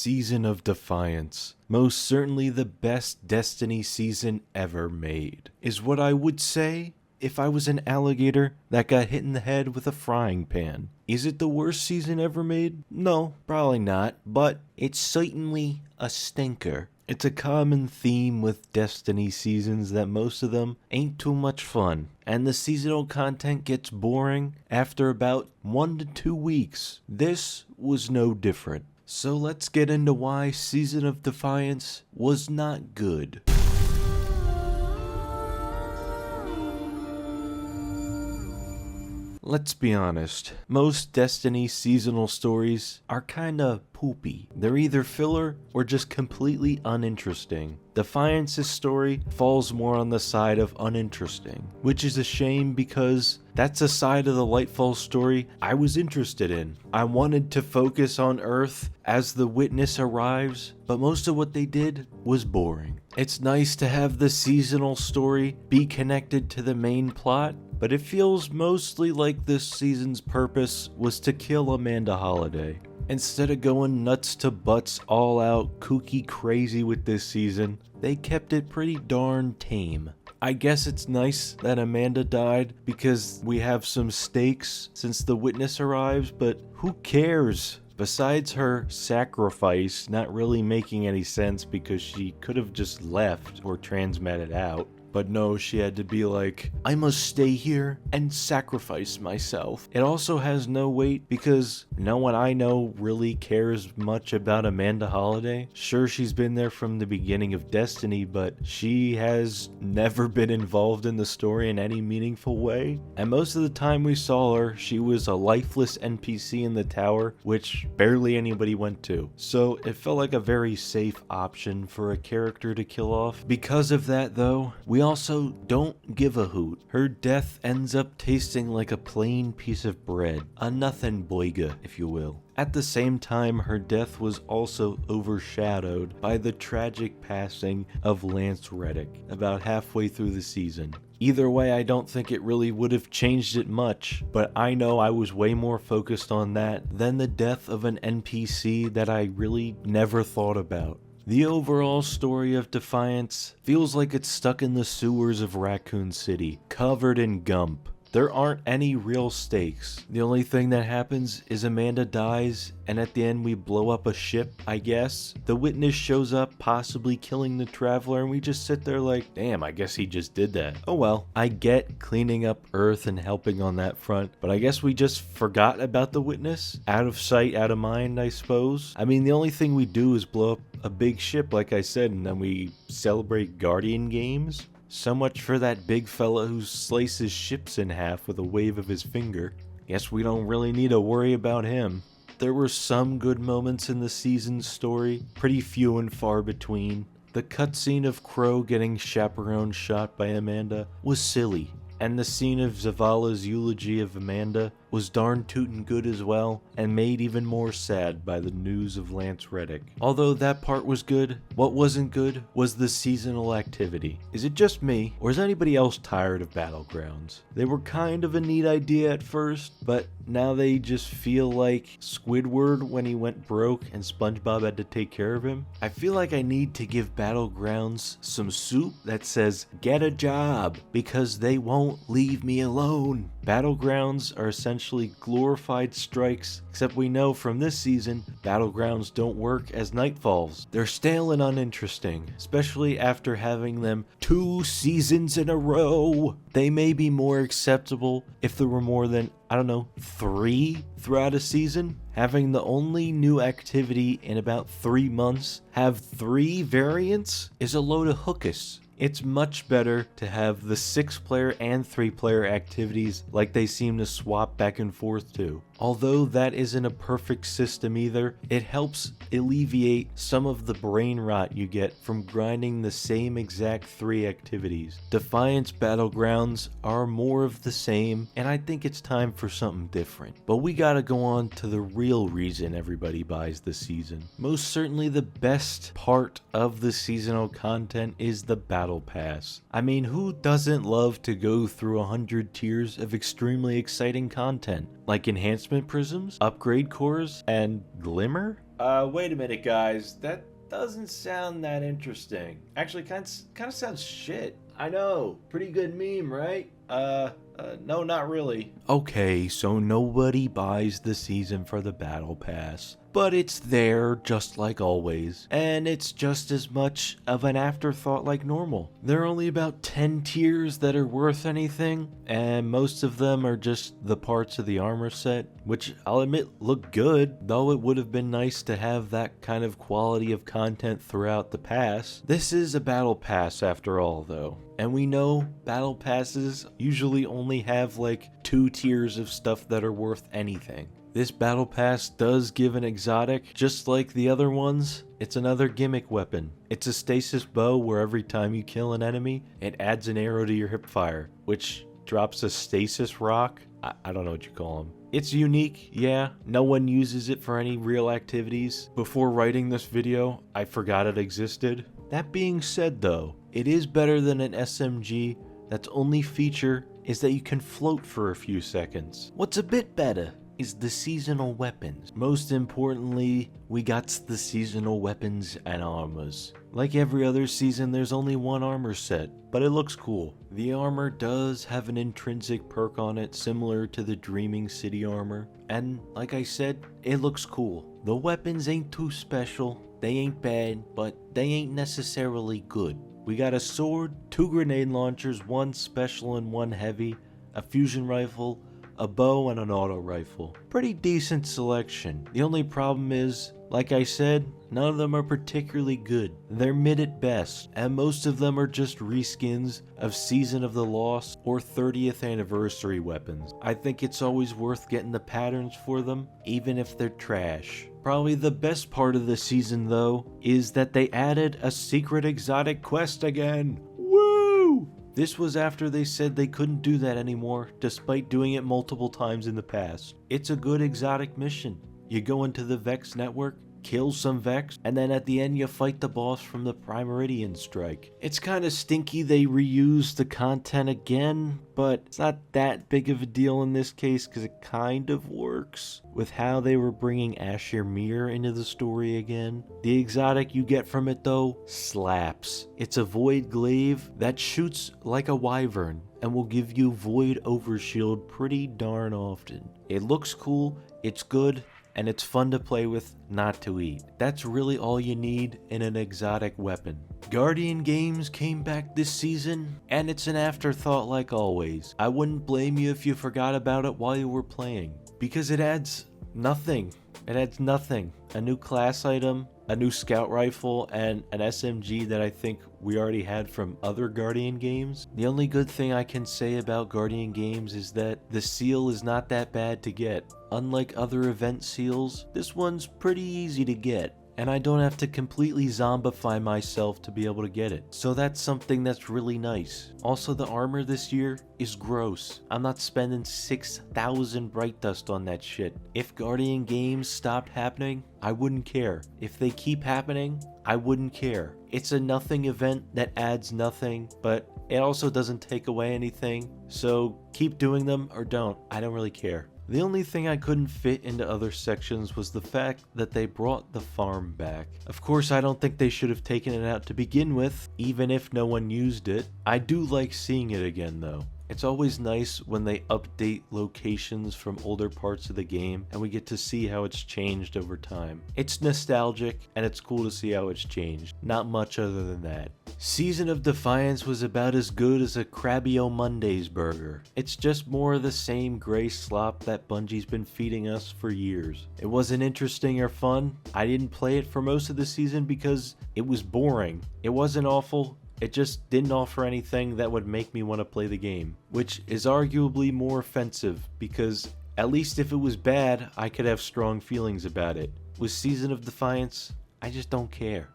season of Defiance, most certainly the best Destiny season ever made, is what I would say if I was an alligator that got hit in the head with a frying pan. Is it the worst season ever made? No, probably not, but it's certainly a stinker. It's a common theme with Destiny seasons that most of them ain't too much fun, and the seasonal content gets boring after about 1 to 2 weeks. This was no different. So let's get into why Season of Defiance was not good. Let's be honest, most Destiny seasonal stories are kinda poopy. They're either filler or just completely uninteresting. Defiance's story falls more on the side of uninteresting, which is a shame because that's a side of the Lightfall story I was interested in. I wanted to focus on Earth as the witness arrives, but most of what they did was boring. It's nice to have the seasonal story be connected to the main plot, but it feels mostly like this season's purpose was to kill Amanda Holiday. Instead of going nuts to butts all out kooky crazy with this season, they kept it pretty darn tame. I guess it's nice that Amanda died because we have some stakes since the witness arrives, but who cares? Besides her sacrifice not really making any sense because she could have just left or transmitted out. But no, she had to be like, I must stay here and sacrifice myself. It also has no weight because no one I know really cares much about Amanda Holiday. Sure, she's been there from the beginning of Destiny, but she has never been involved in the story in any meaningful way. And most of the time we saw her, she was a lifeless NPC in the tower, which barely anybody went to. So it felt like a very safe option for a character to kill off. Because of that though, we also don't give a hoot. Her death ends up tasting like a plain piece of bread. A nothing boiga, if you will. At the same time, her death was also overshadowed by the tragic passing of Lance Reddick about halfway through the season. Either way, I don't think it really would have changed it much, but I know I was way more focused on that than the death of an NPC that I really never thought about. The overall story of Defiance feels like it's stuck in the sewers of Raccoon City, covered in gump. There aren't any real stakes. The only thing that happens is Amanda dies, and at the end we blow up a ship, I guess. The witness shows up, possibly killing the traveler, and we just sit there like, damn, I guess he just did that. Oh well, I get cleaning up Earth and helping on that front, but I guess we just forgot about the witness. Out of sight, out of mind, I suppose. I mean, the only thing we do is blow up a big ship, like I said, and then we celebrate Guardian games. So much for that big fella who slices ships in half with a wave of his finger. Guess we don't really need to worry about him. There were some good moments in the season's story, pretty few and far between. The cutscene of Crow getting chaperone shot by Amanda was silly, and the scene of Zavala's eulogy of Amanda was darn tootin' good as well, and made even more sad by the news of Lance Reddick. Although that part was good, what wasn't good was the seasonal activity. Is it just me, or is anybody else tired of Battlegrounds? They were kind of a neat idea at first, but now they just feel like Squidward when he went broke and SpongeBob had to take care of him. I feel like I need to give Battlegrounds some soup that says, get a job, because they won't leave me alone. Battlegrounds are essentially glorified strikes, except we know from this season, Battlegrounds don't work as Nightfalls. They're stale and uninteresting, especially after having them 2 seasons in a row. They may be more acceptable if there were more than, 3 throughout a season. Having the only new activity in about 3 months have 3 variants is a load of hookus. It's much better to have the 6-player and 3-player activities like they seem to swap back and forth to. Although that isn't a perfect system either, it helps alleviate some of the brain rot you get from grinding the same exact 3 activities. Defiance Battlegrounds are more of the same, and I think it's time for something different. But we gotta go on to the real reason everybody buys the season. Most certainly the best part of the seasonal content is the Battle Pass. I mean, who doesn't love to go through 100 tiers of extremely exciting content? Like enhancement prisms, upgrade cores, and glimmer? Wait a minute, guys. That doesn't sound that interesting. Actually, kind of sounds shit. I know. Pretty good meme, right? No, not really. Okay, so nobody buys the season for the battle pass. But it's there just like always, and it's just as much of an afterthought like normal. There are only about 10 tiers that are worth anything, and most of them are just the parts of the armor set, which I'll admit look good, though it would have been nice to have that kind of quality of content throughout the pass. This is a battle pass after all though, and we know battle passes usually only have like 2 tiers of stuff that are worth anything. This battle pass does give an exotic, just like the other ones. It's another gimmick weapon. It's a stasis bow where every time you kill an enemy, it adds an arrow to your hipfire, which drops a stasis rock. I don't know what you call them. It's unique, yeah. No one uses it for any real activities. Before writing this video, I forgot it existed. That being said though, it is better than an SMG that's only feature is that you can float for a few seconds. What's a bit better is the seasonal weapons. Most importantly, we got the seasonal weapons and armors. Like every other season, there's only one armor set, but it looks cool. The armor does have an intrinsic perk on it similar to the Dreaming City armor, and like I said, it looks cool. The weapons ain't too special, they ain't bad, but they ain't necessarily good. We got a sword, 2 grenade launchers, 1 special and 1 heavy, a fusion rifle, a bow, and an auto rifle. Pretty decent selection. The only problem is, like I said, none of them are particularly good. They're mid at best, and most of them are just reskins of Season of the Lost or 30th anniversary weapons. I think it's always worth getting the patterns for them, even if they're trash. Probably the best part of the season though, is that they added a secret exotic quest again. Woo! This was after they said they couldn't do that anymore, despite doing it multiple times in the past. It's a good exotic mission. You go into the Vex network, kill some Vex, and then at the end you fight the boss from the Primeridian strike. It's kinda stinky they reused the content again, but it's not that big of a deal in this case because it kind of works with how they were bringing Ashir Mir into the story again. The exotic you get from it though slaps. It's a void glaive that shoots like a wyvern and will give you void overshield pretty darn often. It looks cool, it's good, and it's fun to play with, not to eat. That's really all you need in an exotic weapon. Guardian Games came back this season, and it's an afterthought like always. I wouldn't blame you if you forgot about it while you were playing, because it adds nothing. It adds nothing. A new class item, a new scout rifle, and an SMG that I think we already had from other Guardian games. The only good thing I can say about Guardian games is that the seal is not that bad to get. Unlike other event seals, this one's pretty easy to get, and I don't have to completely zombify myself to be able to get it. So that's something that's really nice. Also, the armor this year is gross. I'm not spending 6,000 bright dust on that shit. If Guardian games stopped happening, I wouldn't care. If they keep happening, I wouldn't care. It's a nothing event that adds nothing, but it also doesn't take away anything. So keep doing them or don't. I don't really care. The only thing I couldn't fit into other sections was the fact that they brought the farm back. Of course, I don't think they should have taken it out to begin with, even if no one used it. I do like seeing it again though. It's always nice when they update locations from older parts of the game and we get to see how it's changed over time. It's nostalgic and it's cool to see how it's changed. Not much other than that. Season of Defiance was about as good as a Krabby Mondays burger. It's just more of the same gray slop that Bungie's been feeding us for years. It wasn't interesting or fun. I didn't play it for most of the season because it was boring. It wasn't awful. It just didn't offer anything that would make me want to play the game, which is arguably more offensive because at least if it was bad, I could have strong feelings about it. With Season of Defiance, I just don't care.